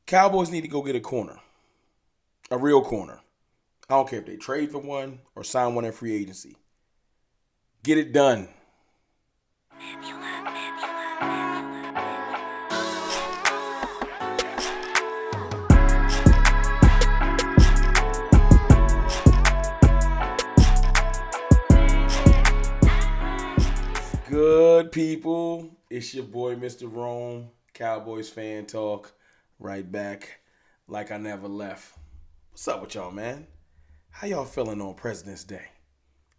Cowboys need to go get a corner, a real corner. I don't care if they trade for one or sign one in free agency. Get it done. Good people. It's your boy, Mr. Rome, Cowboys fan talk. Right back like I never left. What's up with y'all, man? How y'all feeling on President's Day?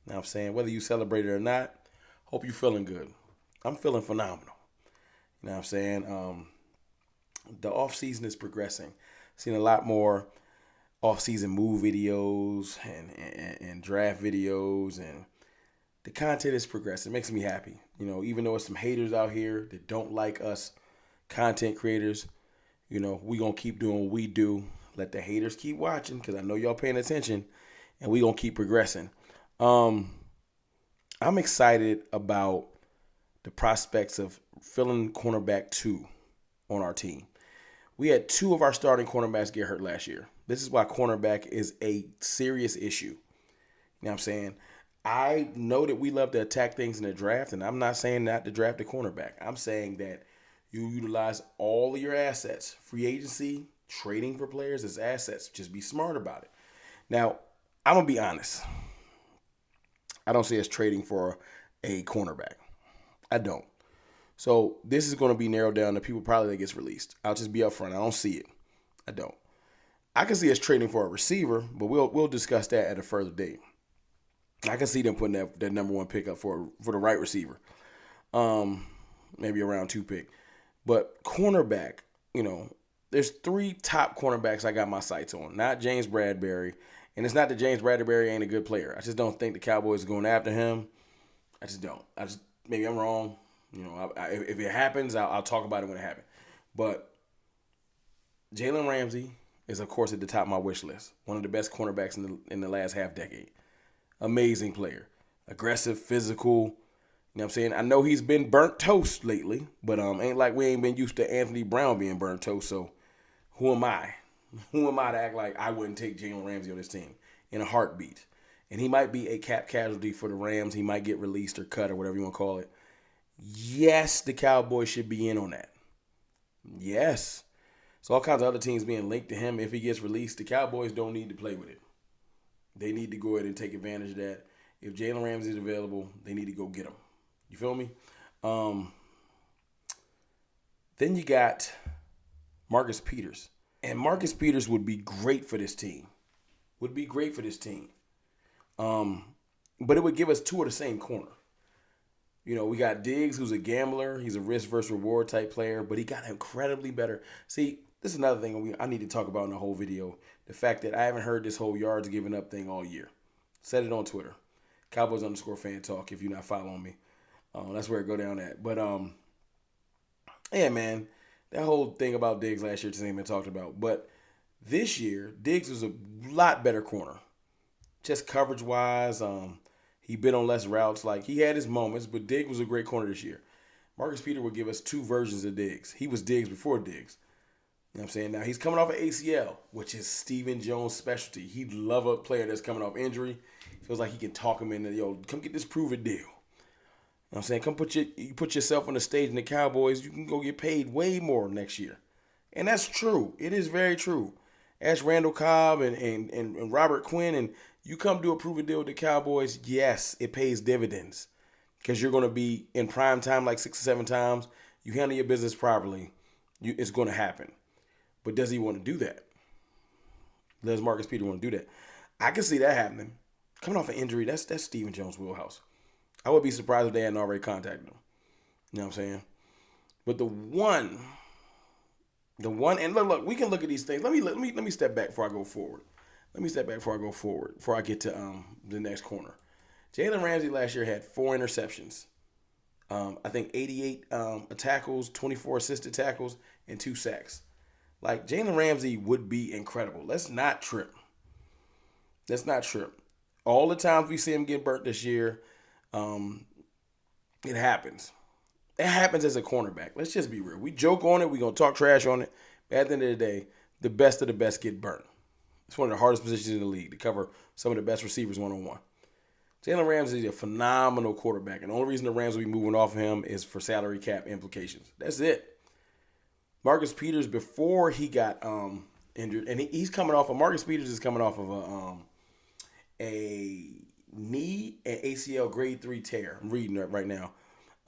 You know what I'm saying? Whether you celebrate it or not, hope you feeling good. I'm feeling phenomenal. You know what I'm saying? The off season is progressing. Seen a lot more off season move videos and draft videos, and the content is progressing. It makes me happy. You know, even though there's some haters out here that don't like us content creators, you know, we gonna keep doing what we do. Let the haters keep watching because I know y'all paying attention, and we gonna keep progressing. I'm excited about the prospects of filling cornerback 2 on our team. We had 2 of our starting cornerbacks get hurt last year. This is why cornerback is a serious issue. You know what I'm saying? I know that we love to attack things in the draft, and I'm not saying not to draft a cornerback. I'm saying that you utilize all of your assets. Free agency, trading for players as assets. Just be smart about it. Now, I'm going to be honest. I don't see us trading for a cornerback. I don't. So this is going to be narrowed down to people probably that gets released. I'll just be upfront. I don't see it. I don't. I can see us trading for a receiver, but we'll discuss that at a further date. I can see them putting that number 1 pick up for the right receiver. Maybe a round 2 pick. But cornerback, you know, there's 3 top cornerbacks I got my sights on. Not James Bradbury. And it's not that James Bradbury ain't a good player. I just don't think the Cowboys are going after him. I just don't. Maybe I'm wrong. You know, if it happens, I'll talk about it when it happens. But Jalen Ramsey is, of course, at the top of my wish list. One of the best cornerbacks in the last half decade. Amazing player. Aggressive, physical. You know what I'm saying? I know he's been burnt toast lately, but ain't like we ain't been used to Anthony Brown being burnt toast, so who am I? Who am I to act like I wouldn't take Jalen Ramsey on this team in a heartbeat? And he might be a cap casualty for the Rams. He might get released or cut or whatever you want to call it. Yes, the Cowboys should be in on that. Yes. So all kinds of other teams being linked to him if he gets released. The Cowboys don't need to play with it. They need to go ahead and take advantage of that. If Jalen Ramsey is available, they need to go get him. You feel me? Then you got Marcus Peters. And Marcus Peters would be great for this team. But it would give us 2 of the same corner. You know, we got Diggs, who's a gambler. He's a risk versus reward type player, but he got incredibly better. See, this is another thing I need to talk about in the whole video. The fact that I haven't heard this whole yards giving up thing all year. Said it on Twitter. Cowboys_fan talk if you're not following me. That's where it go down at. But, yeah, man, that whole thing about Diggs last year just ain't been talked about. But this year, Diggs was a lot better corner. Just coverage-wise, he bit on less routes. Like, he had his moments, but Diggs was a great corner this year. Marcus Peters would give us 2 versions of Diggs. He was Diggs before Diggs. You know what I'm saying? Now, he's coming off an ACL, which is Stephen Jones' specialty. He'd love a player that's coming off injury. Feels like he can talk him into, come get this prove-it deal. You know what I'm saying? Come put yourself on the stage in the Cowboys. You can go get paid way more next year. And that's true. It is very true. Ask Randall Cobb and Robert Quinn, and you come do a prove-it deal with the Cowboys, yes, it pays dividends. Because you're going to be in prime time like 6 or 7 times. You handle your business properly, it's going to happen. But does he want to do that? Does Marcus Peters want to do that? I can see that happening. Coming off an injury, that's Stephen Jones' wheelhouse. I would be surprised if they hadn't already contacted him. You know what I'm saying? But the one, and look, we can look at these things. Let me step back before I go forward. Before I get to the next corner. Jalen Ramsey last year had 4 interceptions. I think 88 tackles, 24 assisted tackles, and 2 sacks. Like, Jalen Ramsey would be incredible. Let's not trip. All the times we see him get burnt this year, it happens. It happens as a cornerback. Let's just be real. We joke on it. We're going to talk trash on it. At the end of the day, the best of the best get burnt. It's one of the hardest positions in the league to cover some of the best receivers one-on-one. Jalen Ramsey is a phenomenal quarterback, and the only reason the Rams will be moving off of him is for salary cap implications. That's it. Marcus Peters, before he got injured, and he's coming off of Marcus Peters is coming off of a knee and ACL grade 3 tear. I'm reading it right now.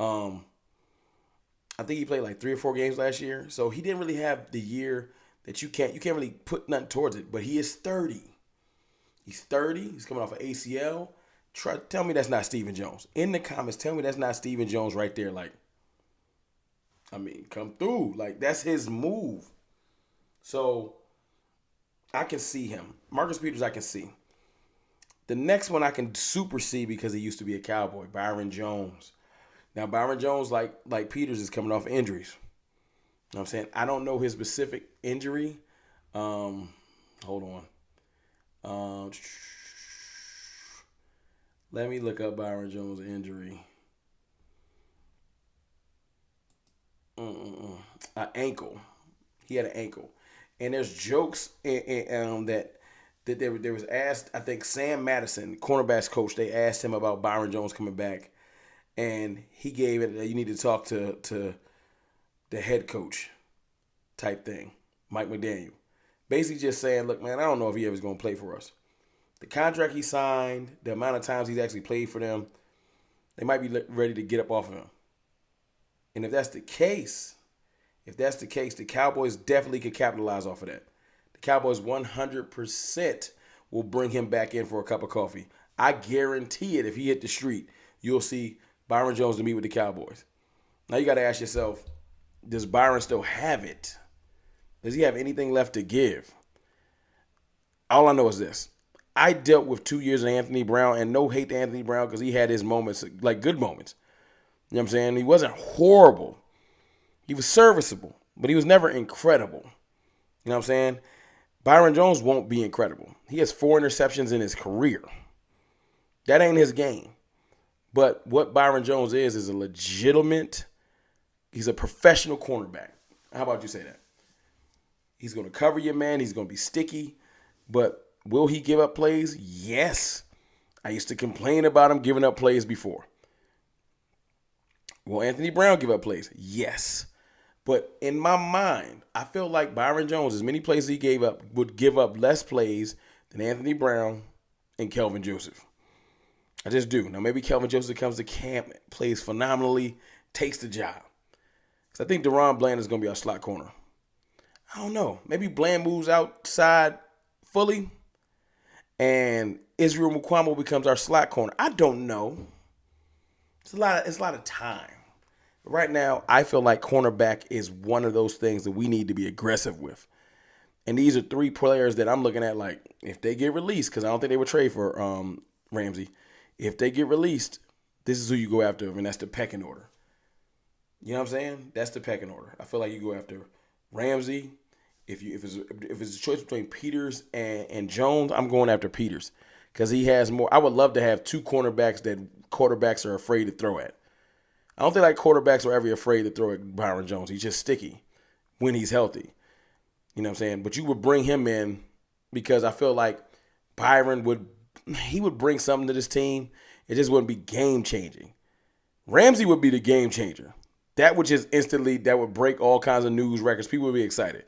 I think he played like 3 or 4 games last year, so he didn't really have the year that you can't really put nothing towards it. But he is 30. He's 30. He's coming off an ACL. Tell me that's not Stephen Jones. In the comments, tell me that's not Stephen Jones right there. Like, I mean, come through. Like, that's his move. So, I can see him. Marcus Peters, I can see. The next one I can super see because he used to be a Cowboy, Byron Jones. Now, Byron Jones, like Peters, is coming off injuries. You know what I'm saying? I don't know his specific injury. Hold on. Let me look up Byron Jones' injury. An ankle. He had an ankle. And there's jokes that there was asked, I think Sam Madison, cornerbacks coach, they asked him about Byron Jones coming back. And he gave it, you need to talk to the head coach type thing, Mike McDaniel. Basically just saying, look, man, I don't know if he ever is going to play for us. The contract he signed, the amount of times he's actually played for them, they might be ready to get up off of him. And if that's the case, the Cowboys definitely could capitalize off of that. The Cowboys 100% will bring him back in for a cup of coffee. I guarantee it. If he hit the street, you'll see Byron Jones to meet with the Cowboys. Now you got to ask yourself, does Byron still have it? Does he have anything left to give? All I know is this. I dealt with 2 years of Anthony Brown, and no hate to Anthony Brown because he had his moments, like good moments. You know what I'm saying? He wasn't horrible. He was serviceable, but he was never incredible. You know what I'm saying? Byron Jones won't be incredible. He has 4 interceptions in his career. That ain't his game. But what Byron Jones is a legitimate, he's a professional cornerback. How about you say that? He's going to cover your man. He's going to be sticky. But will he give up plays? Yes. I used to complain about him giving up plays before. Will Anthony Brown give up plays? Yes. But in my mind, I feel like Byron Jones, as many plays as he gave up, would give up less plays than Anthony Brown and Kelvin Joseph. I just do. Now, maybe Kelvin Joseph comes to camp, plays phenomenally, takes the job. Because I think Deron Bland is going to be our slot corner. I don't know. Maybe Bland moves outside fully and Israel Mukwamo becomes our slot corner. I don't know. It's a lot of time. But right now, I feel like cornerback is one of those things that we need to be aggressive with. And these are 3 players that I'm looking at like, if they get released, because I don't think they would trade for Ramsey. If they get released, this is who you go after, and that's the pecking order. You know what I'm saying? That's the pecking order. I feel like you go after Ramsey. If it's a choice between Peters and Jones, I'm going after Peters because he has more. I would love to have 2 cornerbacks that quarterbacks are afraid to throw at. I don't think like quarterbacks are ever afraid to throw at Byron Jones. He's just sticky when he's healthy. You know what I'm saying? But you would bring him in because I feel like Byron would bring something to this team. It just wouldn't be game changing. Ramsey would be the game changer. That would just that would break all kinds of news records. People would be excited.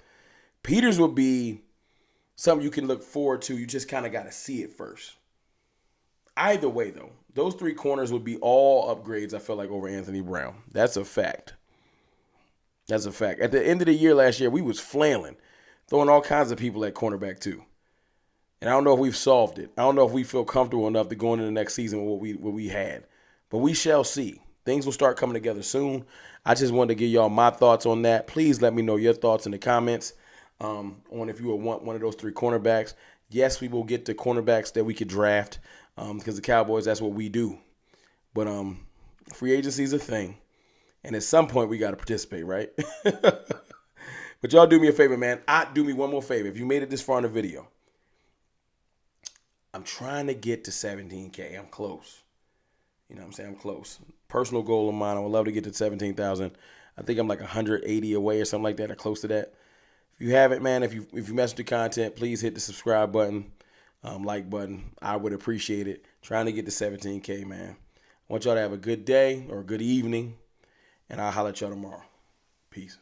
Peters would be something you can look forward to. You just kind of got to see it first. Either way, though, those 3 corners would be all upgrades, I feel like, over Anthony Brown. That's a fact. That's a fact. At the end of the year last year, we was flailing, throwing all kinds of people at cornerback too. And I don't know if we've solved it. I don't know if we feel comfortable enough to go into the next season with what we had. But we shall see. Things will start coming together soon. I just wanted to give y'all my thoughts on that. Please let me know your thoughts in the comments on if you would want one of those 3 cornerbacks. Yes, we will get the cornerbacks that we could draft because the Cowboys, that's what we do. But free agency is a thing. And at some point, we got to participate, right? But y'all do me a favor, man. Do me one more favor. If you made it this far in the video, I'm trying to get to 17K. I'm close. You know what I'm saying? I'm close. Personal goal of mine, I would love to get to 17,000. I think I'm like 180 away or something like that, or close to that. you haven't, man, if you mess with the content, please hit the subscribe button, like button. I would appreciate it. Trying to get to 17K, man. I want y'all to have a good day or a good evening, and I'll holler at y'all tomorrow. Peace.